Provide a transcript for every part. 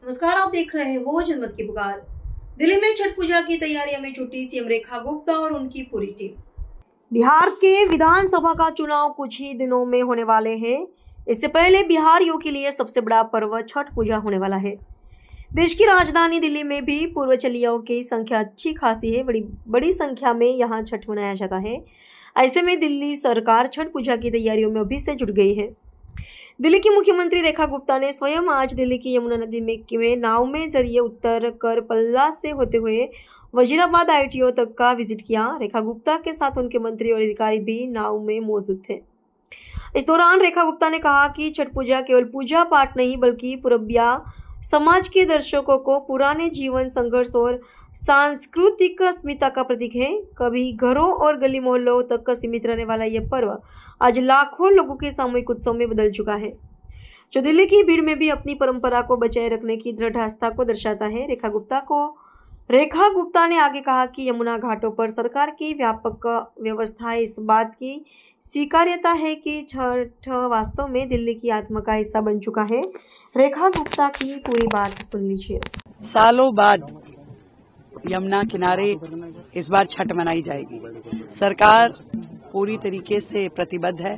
नमस्कार, आप देख रहे हो जनमत की पुकार। दिल्ली में छठ पूजा की तैयारियों में जुटी सीएम रेखा गुप्ता और उनकी पूरी टीम। बिहार के विधानसभा का चुनाव कुछ ही दिनों में होने वाले हैं। इससे पहले बिहारियों के लिए सबसे बड़ा पर्व छठ पूजा होने वाला है। देश की राजधानी दिल्ली में भी पूर्वचलियों की संख्या अच्छी खासी है। बड़ी संख्या में यहाँ छठ मनाया जाता है। ऐसे में दिल्ली सरकार छठ पूजा की तैयारियों में अभी से जुट गई है। दिल्ली की मुख्यमंत्री रेखा गुप्ता ने स्वयं आज दिल्ली की यमुना नदी में नाव में जरिए उतर कर पल्ला से होते हुए वजीराबाद ITO तक का विजिट किया। रेखा गुप्ता के साथ उनके मंत्री और अधिकारी भी नाव में मौजूद थे। इस दौरान रेखा गुप्ता ने कहा कि छठ पूजा केवल पूजा पाठ नहीं बल्कि पूर्विया समाज के दर्शकों को पुराने जीवन संघर्ष और सांस्कृतिक अस्मिता का प्रतीक है। कभी घरों और गली मोहल्लों तक सीमित रहने वाला यह पर्व आज लाखों लोगों के सामूहिक उत्सव में बदल चुका है, जो दिल्ली की भीड़ में भी अपनी परंपरा को बचाए रखने की दृढ़ आस्था को दर्शाता है। रेखा गुप्ता ने आगे कहा कि यमुना घाटों पर सरकार की व्यापक व्यवस्था इस बात की स्वीकार्यता है कि छठ वास्तव में दिल्ली की आत्मा का हिस्सा बन चुका है। रेखा गुप्ता की पूरी बात सुन लीजिए। सालों बाद यमुना किनारे इस बार छठ मनाई जाएगी। सरकार पूरी तरीके से प्रतिबद्ध है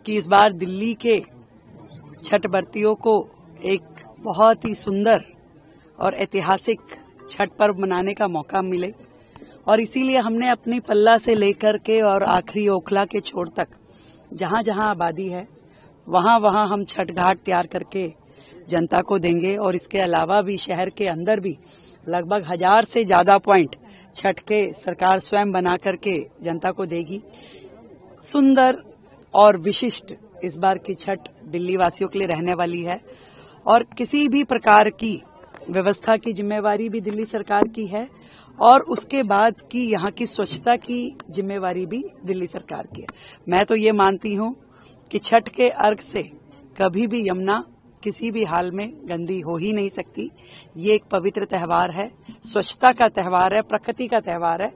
कि इस बार दिल्ली के छठ व्रतियों को एक बहुत ही सुंदर और ऐतिहासिक छठ पर्व मनाने का मौका मिले, और इसीलिए हमने अपनी पल्ला से लेकर के और आखिरी ओखला के छोर तक जहां जहां आबादी है वहां हम छठ घाट तैयार करके जनता को देंगे। और इसके अलावा भी शहर के अंदर भी लगभग 1000 से ज्यादा पॉइंट छठ के सरकार स्वयं बना करके जनता को देगी। सुंदर और विशिष्ट इस बार की छठ दिल्ली वासियों के लिए रहने वाली है, और किसी भी प्रकार की व्यवस्था की जिम्मेवारी भी दिल्ली सरकार की है, और उसके बाद की यहाँ की स्वच्छता की जिम्मेवारी भी दिल्ली सरकार की है। मैं तो ये मानती हूँ कि छठ के अर्घ से कभी भी यमुना किसी भी हाल में गंदी हो ही नहीं सकती। ये एक पवित्र त्योहार है, स्वच्छता का त्योहार है, प्रकृति का त्योहार है,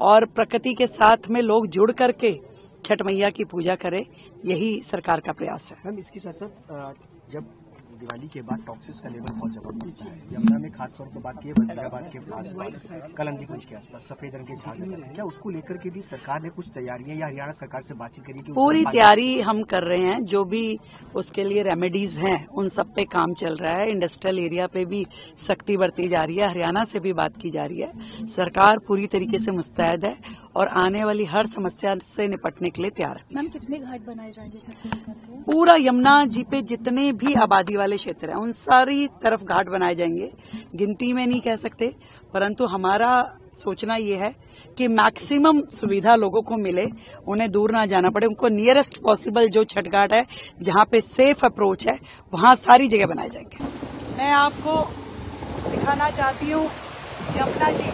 और प्रकृति के साथ में लोग जुड़ करके छठ मैया की पूजा करें, यही सरकार का प्रयास है। मैम, इसके साथ साथ जब दिवाली के बाद टॉक्सिस का लेवल बहुत जबरदस्त है, यमुना में खासतौर पर बात की है वजीराबाद के आसपास, कलंदी कुंज के आसपास सफेद रंग के झाग लगे, क्या उसको लेकर के भी सरकार ने कुछ तैयारियां या हरियाणा सरकार से बातचीत करी? पूरी तैयारी हम कर रहे हैं, जो भी उसके लिए रेमेडीज हैं उन सब पे काम चल रहा है। इंडस्ट्रियल एरिया पे भी सख्ती बरती जा रही है, हरियाणा से भी बात की जा रही है। सरकार पूरी तरीके से मुस्तैद है और आने वाली हर समस्या से निपटने के लिए तैयार है। मैम, कितने घाट बनाए जाएंगे छठ पूजा करके? पूरा यमुना जी पे जितने भी आबादी वाले क्षेत्र हैं उन सारी तरफ घाट बनाए जाएंगे। गिनती में नहीं कह सकते, परंतु हमारा सोचना ये है कि मैक्सिमम सुविधा लोगों को मिले, उन्हें दूर ना जाना पड़े, उनको नियरेस्ट पॉसिबल जो छठ घाट है जहाँ पे सेफ अप्रोच है वहाँ सारी जगह बनाए जाएंगे। मैं आपको दिखाना चाहती हूँ यमुना जी।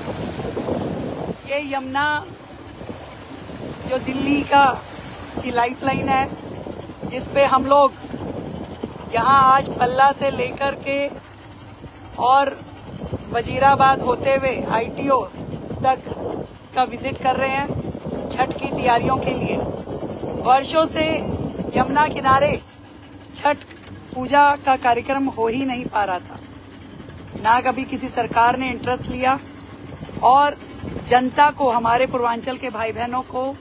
ये यमुना जो दिल्ली की लाइफलाइन है, जिस पे हम लोग यहाँ आज पल्ला से लेकर के और वजीराबाद होते हुए ITO तक का विजिट कर रहे हैं छठ की तैयारियों के लिए। वर्षों से यमुना किनारे छठ पूजा का कार्यक्रम हो ही नहीं पा रहा था, ना कभी किसी सरकार ने इंटरेस्ट लिया, और जनता को, हमारे पूर्वांचल के भाई बहनों को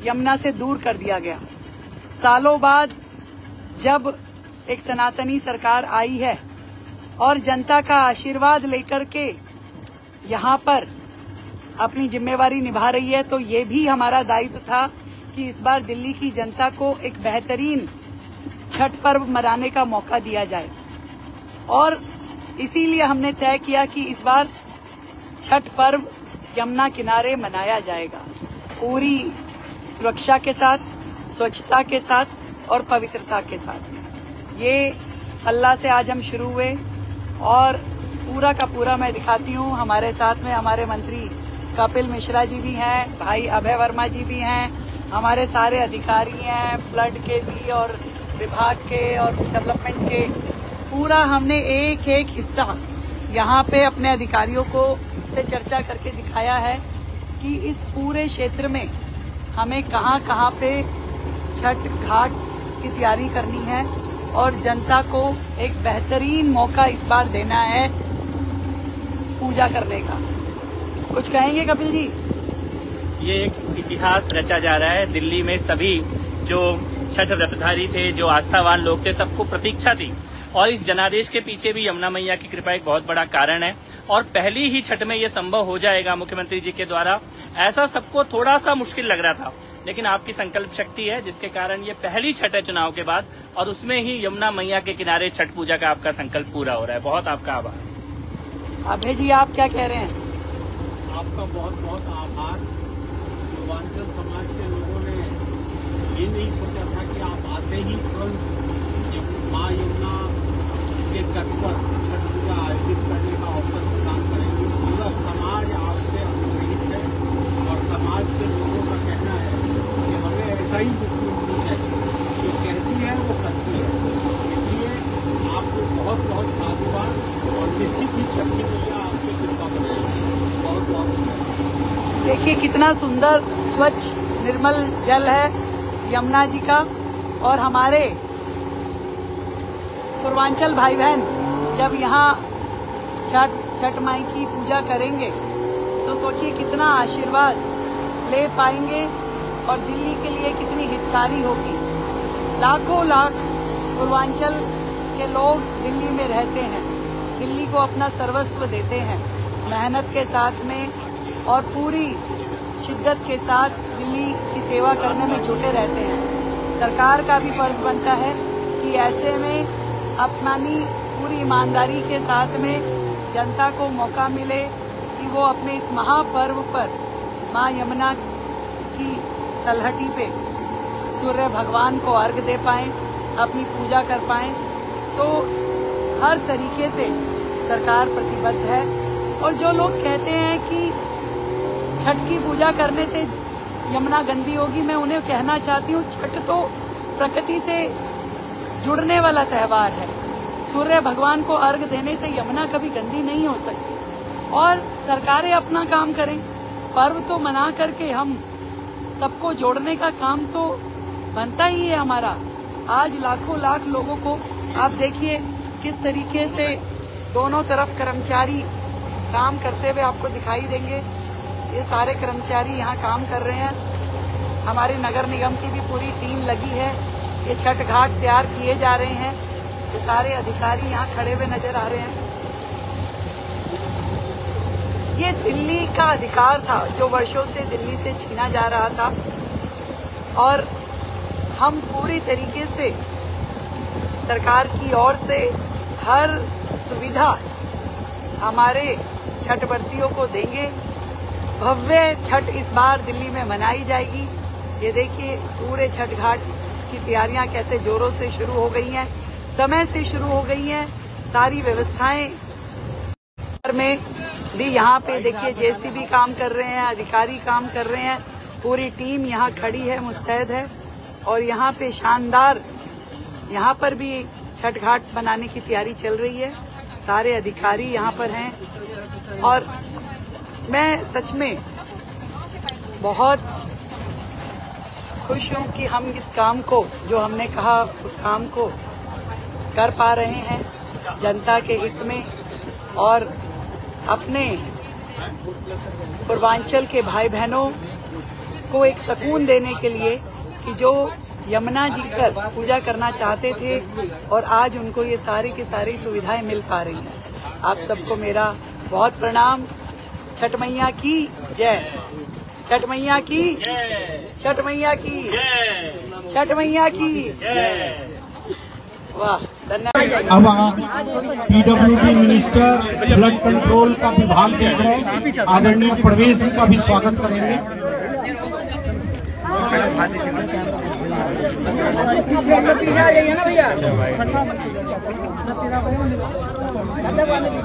यमुना से दूर कर दिया गया। सालों बाद जब एक सनातनी सरकार आई है और जनता का आशीर्वाद लेकर के यहाँ पर अपनी जिम्मेवारी निभा रही है, तो ये भी हमारा दायित्व था कि इस बार दिल्ली की जनता को एक बेहतरीन छठ पर्व मनाने का मौका दिया जाए। और इसीलिए हमने तय किया कि इस बार छठ पर्व यमुना किनारे मनाया जाएगा, पूरी सुरक्षा के साथ, स्वच्छता के साथ और पवित्रता के साथ। ये पल्ला से आज हम शुरू हुए, और पूरा का पूरा मैं दिखाती हूँ। हमारे साथ में हमारे मंत्री कपिल मिश्रा जी भी हैं, भाई अभय वर्मा जी भी हैं, हमारे सारे अधिकारी हैं, फ्लड के भी और विभाग के और डेवलपमेंट के। पूरा हमने एक एक हिस्सा यहाँ पे अपने अधिकारियों को से चर्चा करके दिखाया है कि इस पूरे क्षेत्र में हमें कहाँ पे छठ घाट की तैयारी करनी है, और जनता को एक बेहतरीन मौका इस बार देना है पूजा करने का। कुछ कहेंगे कपिल जी? ये एक इतिहास रचा जा रहा है। दिल्ली में सभी जो छठ व्रतधारी थे, जो आस्थावान लोग थे, सबको प्रतीक्षा थी और इस जनादेश के पीछे भी यमुना मैया की कृपा एक बहुत बड़ा कारण है और पहली ही छठ में ये संभव हो जाएगा मुख्यमंत्री जी के द्वारा। ऐसा सबको थोड़ा सा मुश्किल लग रहा था, लेकिन आपकी संकल्प शक्ति है जिसके कारण ये पहली छठ है चुनाव के बाद और उसमें ही यमुना मैया के किनारे छठ पूजा का आपका संकल्प पूरा हो रहा है। बहुत आपका आभार। अभय जी, आप क्या कह रहे हैं? आपका बहुत बहुत आभार। पूर्वांचल समाज के लोगों ने ये नहीं सोचा था कि आप आते ही तुरंत माँ यमुना के तट पर छठ पूजा आयोजित करने का अवसर प्रदान करेंगे। पूरा समाज आपसे अनुप्रेरित है और समाज के लोगों का कहना है कि हमें ऐसा ही मुख्यमंत्री चाहिए, जो कहती है वो करती है। इसलिए आपको बहुत बहुत साधुवाद और निश्चित ही छठ पूजा आपके कृपा बनाएगी। बहुत बहुत देखिए कितना सुंदर स्वच्छ निर्मल जल है यमुना जी का। और हमारे पूर्वांचल भाई बहन जब यहाँ छठ माई की पूजा करेंगे तो सोचिए कितना आशीर्वाद ले पाएंगे और दिल्ली के लिए कितनी हितकारी होगी। लाखों लाख पूर्वांचल के लोग दिल्ली में रहते हैं, दिल्ली को अपना सर्वस्व देते हैं, मेहनत के साथ में और पूरी शिद्दत के साथ दिल्ली की सेवा करने में जुटे रहते हैं। सरकार का भी फर्ज बनता है कि ऐसे में अपनी पूरी ईमानदारी के साथ में जनता को मौका मिले कि वो अपने इस महापर्व पर माँ यमुना की तलहटी पे सूर्य भगवान को अर्घ दे पाएं, अपनी पूजा कर पाएं। तो हर तरीके से सरकार प्रतिबद्ध है। और जो लोग कहते हैं कि छठ की पूजा करने से यमुना गंदी होगी, मैं उन्हें कहना चाहती हूँ छठ तो प्रकृति से जुड़ने वाला त्योहार है। सूर्य भगवान को अर्घ देने से यमुना कभी गंदी नहीं हो सकती। और सरकारें अपना काम करें, पर्व तो मना करके हम सबको जोड़ने का काम तो बनता ही है हमारा। आज लाखों लाख लोगों को आप देखिए किस तरीके से दोनों तरफ कर्मचारी काम करते हुए आपको दिखाई देंगे। ये सारे कर्मचारी यहाँ काम कर रहे हैं। हमारे नगर निगम की भी पूरी टीम लगी है। ये छठ घाट तैयार किए जा रहे हैं। ये सारे अधिकारी यहाँ खड़े हुए नजर आ रहे हैं। ये दिल्ली का अधिकार था जो वर्षों से दिल्ली से छीना जा रहा था और हम पूरी तरीके से सरकार की ओर से हर सुविधा हमारे छठ व्रतियों को देंगे। भव्य छठ इस बार दिल्ली में मनाई जाएगी। ये देखिए पूरे छठ घाट की तैयारियां कैसे जोरों से शुरू हो गई हैं, समय से शुरू हो गई हैं। सारी व्यवस्थाएं में भी यहाँ पे देखिए जेसीबी काम कर रहे हैं, अधिकारी काम कर रहे हैं, पूरी टीम यहाँ खड़ी है, मुस्तैद है। और यहाँ पे शानदार, यहाँ पर भी छठ घाट बनाने की तैयारी चल रही है। सारे अधिकारी यहाँ पर हैं और मैं सच में बहुत खुश हूँ कि हम इस काम को, जो हमने कहा उस काम को कर पा रहे हैं जनता के हित में और अपने पूर्वांचल के भाई बहनों को एक सुकून देने के लिए कि जो यमुना जी पर पूजा करना चाहते थे और आज उनको ये सारी की सारी सुविधाएं मिल पा रही हैं। आप सबको मेरा बहुत प्रणाम। छठ मैया की जय, छठ मैया की जय, छठ मैया की जय, छठ मैया की जय। वाह, धन्यवाद। अब पीडब्ल्यूडी मिनिस्टर फ्लड कंट्रोल का विभाग देख रहे हैं, आदरणीय प्रवेश जी का भी स्वागत करेंगे।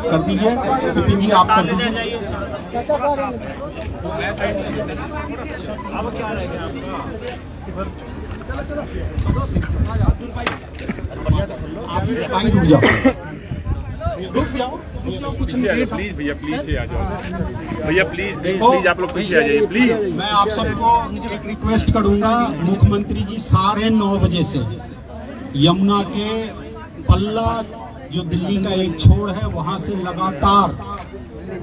कर दीजिए विपिन जी, आप कर दीजिए। रुक जाओ कुछ प्लीज भैया, प्लीज आ जाओ भैया, प्लीज आप लोग पीछे आ जाइए प्लीज। मैं आप सबको एक रिक्वेस्ट करूंगा, मुख्यमंत्री जी 9:30 बजे से यमुना के पल्ला जो दिल्ली का एक छोर है वहां से लगातार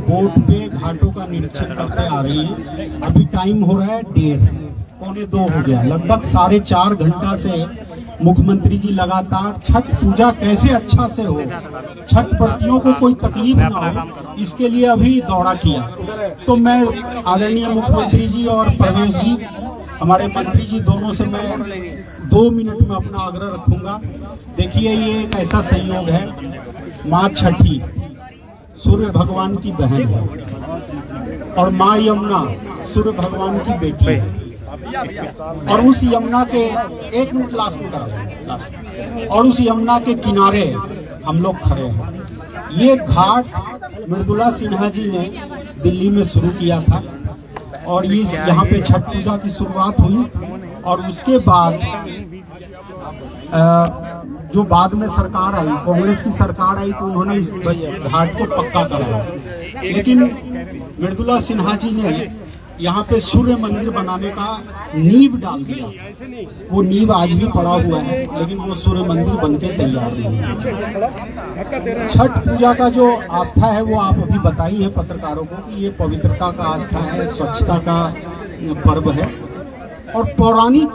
बोट पे घाटों का निरीक्षण करते आ रही है। अभी टाइम हो रहा है 1:30 हो गया, लगभग 4.5 घंटा से मुख्यमंत्री जी लगातार छठ पूजा कैसे अच्छा से हो, छठ व्रतियों को कोई तकलीफ ना हो, इसके लिए अभी दौड़ा किया। तो मैं आदरणीय मुख्यमंत्री जी और प्रवेश जी, हमारे मंत्री जी, दोनों से मैं 2 मिनट में अपना आग्रह रखूंगा। देखिए, ये एक ऐसा संयोग है, माँ छठी सूर्य भगवान की बहन है और माँ यमुना सूर्य भगवान की बेटी है। और उस यमुना के 1 मिनट लास्ट में करा, और उस यमुना के किनारे हम लोग खड़े हैं। ये घाट मृदुला सिन्हा जी ने दिल्ली में शुरू किया था और ये यहाँ पे छठ पूजा की शुरुआत हुई। और उसके बाद जो बाद में सरकार आई, कांग्रेस की सरकार आई, तो उन्होंने इस घाट को पक्का कराया। लेकिन मृदुला सिन्हा जी ने यहाँ पे सूर्य मंदिर बनाने का नींव डाल दिया। वो नींव आज भी पड़ा हुआ है, लेकिन वो सूर्य मंदिर बनके तैयार नहीं है। छठ पूजा का जो आस्था है वो आप अभी बताई है पत्रकारों को कि ये पवित्रता का आस्था है, स्वच्छता का पर्व है। और पौराणिक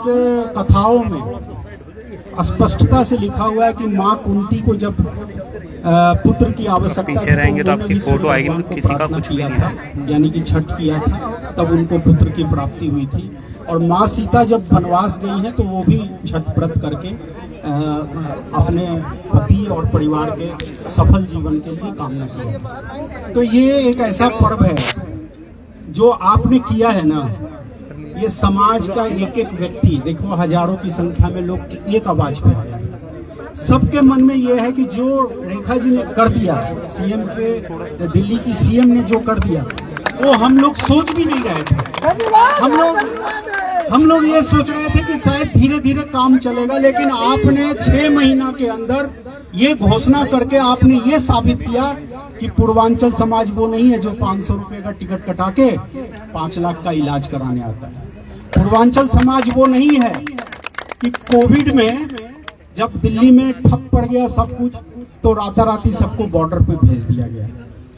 कथाओं में स्पष्टता से लिखा हुआ है कि माँ कुंती को जब पुत्र की आवश्यकता पीछे रहेंगे तो आपकी फोटो आएगी, तो किसी का कुछ भी नहीं है, यानी कि छठ किया था, तब उनको पुत्र की प्राप्ति हुई थी। और माँ सीता जब वनवास गई हैं तो वो भी छठ व्रत करके अपने पति और परिवार के सफल जीवन के लिए कामना की। तो ये एक ऐसा पर्व है जो आपने किया है ना, ये समाज का एक एक व्यक्ति, देखो हजारों की संख्या में लोग एक आवाज पे आए। सबके मन में ये है कि जो रेखा जी ने कर दिया, सीएम के, दिल्ली की सीएम ने जो कर दिया, वो हम लोग सोच भी नहीं रहे थे। हम लोग ये सोच रहे थे कि शायद धीरे धीरे काम चलेगा, लेकिन आपने 6 महीना के अंदर ये घोषणा करके आपने ये साबित किया कि पूर्वांचल समाज वो नहीं है जो 500 रुपए का टिकट कटा के 5 लाख का इलाज कराने आता है। पूर्वांचल समाज वो नहीं है कि कोविड में जब दिल्ली में ठप पड़ गया सब कुछ, तो राताराती सबको बॉर्डर पे भेज दिया गया।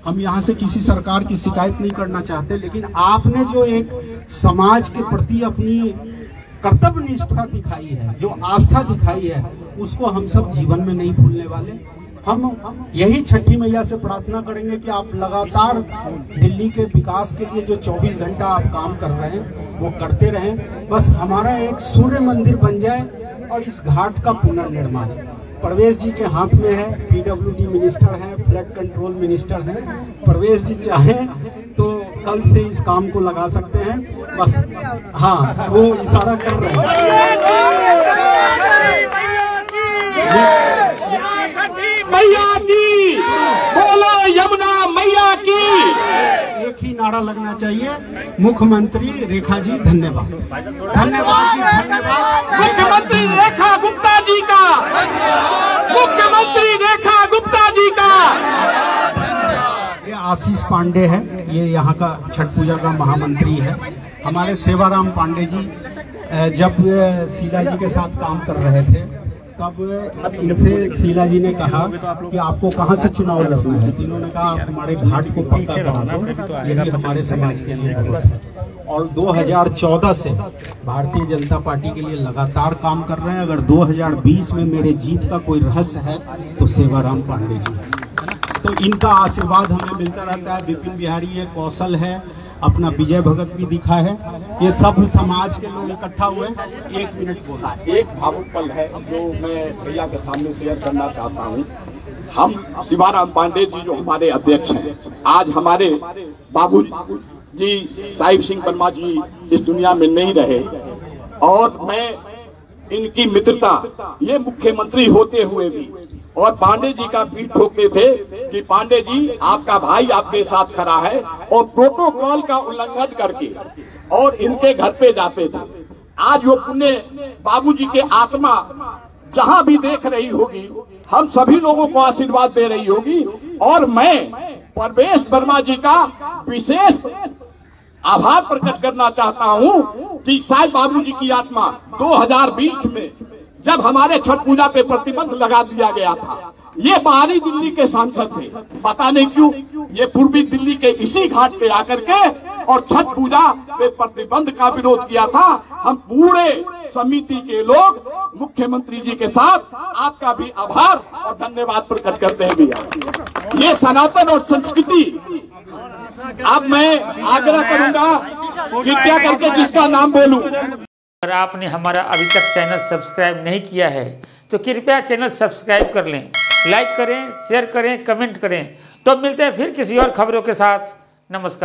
हम यहाँ से किसी सरकार की शिकायत नहीं करना चाहते, लेकिन आपने जो एक समाज के प्रति अपनी कर्तव्य निष्ठा दिखाई है, जो आस्था दिखाई है, उसको हम सब जीवन में नहीं भूलने वाले। हम यही छठी मैया से प्रार्थना करेंगे कि आप लगातार दिल्ली के विकास के लिए जो 24 घंटा आप काम कर रहे हैं वो करते रहें। बस हमारा एक सूर्य मंदिर बन जाए और इस घाट का पुनर्निर्माण प्रवेश जी के हाथ में है। पीडब्ल्यूडी मिनिस्टर हैं, फ्लड कंट्रोल मिनिस्टर हैं। प्रवेश जी चाहें तो कल से इस काम को लगा सकते हैं। बस हाँ, वो इशारा कर रहे हैं। मैया की बोलो, यमुना मैया की। एक ही नारा लगना चाहिए, मुख्यमंत्री रेखा जी धन्यवाद। धन्यवाद जी, धन्यवाद मुख्यमंत्री रेखा गुप्ता जी का, मुख्यमंत्री रेखा गुप्ता जी का। ये आशीष पांडे है, ये यहाँ का छठ पूजा का महामंत्री है। हमारे सेवाराम पांडे जी जब शीला जी के साथ काम कर रहे थे, तब इनसे शीला जी ने कहा कि आपको कहाँ से चुनाव लड़ना है। इन्होंने कहा आप हमारे घाट को पक्का करा दो, यही हमारे समाज के लिए बहुत। और 2014 से भारतीय जनता पार्टी के लिए लगातार काम कर रहे हैं। अगर 2020 में मेरे जीत का कोई रहस्य है तो सेवाराम पांडे जी, तो इनका आशीर्वाद हमें मिलता रहता है। विपिन बिहारी है, कौशल है, अपना विजय भगत भी दिखा है। ये सब समाज के लोग इकट्ठा हुए। 1 मिनट बोला। एक भावुक पल है जो मैं भैया के सामने शेयर करना चाहता हूँ। हम शिवाराम पांडे जी जो हमारे अध्यक्ष हैं, आज हमारे बाबू जी साहिब सिंह वर्मा जी इस दुनिया में नहीं रहे, और मैं इनकी मित्रता, ये मुख्यमंत्री होते हुए भी, और पांडे जी का पीठ ठोकते थे कि पांडे जी आपका भाई आपके साथ खड़ा है, और प्रोटोकॉल का उल्लंघन करके और इनके घर पे जाते थे। आज वो पुण्य बाबूजी के आत्मा जहां भी देख रही होगी, हम सभी लोगों को आशीर्वाद दे रही होगी। और मैं प्रवेश वर्मा जी का विशेष आभार प्रकट करना चाहता हूं कि शायद बाबूजी की आत्मा 2020 में जब हमारे छठ पूजा पे प्रतिबंध लगा दिया गया था। ये बाहरी दिल्ली के सांसद थे, पता नहीं क्यों ये पूर्वी दिल्ली के इसी घाट पे आकर के और छठ पूजा पे प्रतिबंध का विरोध किया था। हम पूरे समिति के लोग मुख्यमंत्री जी के साथ आपका भी आभार और धन्यवाद प्रकट करते हैं भैया। ये सनातन और संस्कृति, अब मैं आग्रह करूंगा कृपया करके जिसका नाम बोलूं। अगर आपने हमारा अभी तक चैनल सब्सक्राइब नहीं किया है तो कृपया चैनल सब्सक्राइब कर लें, लाइक करें, शेयर करें, कमेंट करें। तो मिलते हैं फिर किसी और खबरों के साथ। नमस्कार।